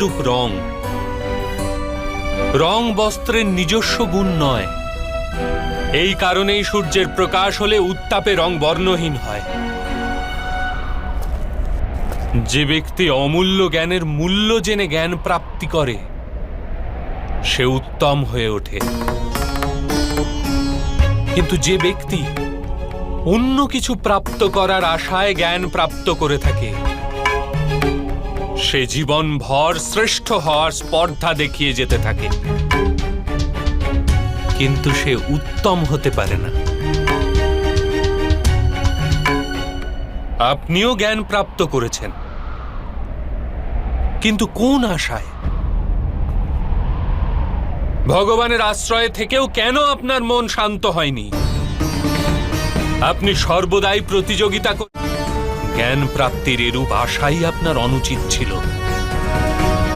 বিদ্রূপ রং। রং বস্ত্রের নিজস্ব গুণ নয়। এই কারণেই সূর্যের প্রকাশ হলে উত্তাপে রং বর্ণহীন হয়। যে ব্যক্তি অমূল্য জ্ঞানের মূল্য জেনে জ্ঞান প্রাপ্তি করে সে উত্তম হয়ে ওঠে। কিন্তু যে ব্যক্তি অন্য কিছু প্রাপ্ত করার আশায় জ্ঞান প্রাপ্ত করে থাকে সে জীবনভর শ্রেষ্ঠ হওয়ার স্পর্ধা দেখিয়ে যেতে থাকে, কিন্তু সে উত্তম হতে পারে না। আপনিও জ্ঞান প্রাপ্ত করেছেন, কিন্তু কোন আশায়? ভগবানের আশ্রয়ে থেকেও কেন আপনার মন শান্ত হয়নি? আপনি সর্বদাই প্রতিযোগিতা জ্ঞান প্রাপ্তির এরূপ আশাই আপনার অনুচিত ছিল।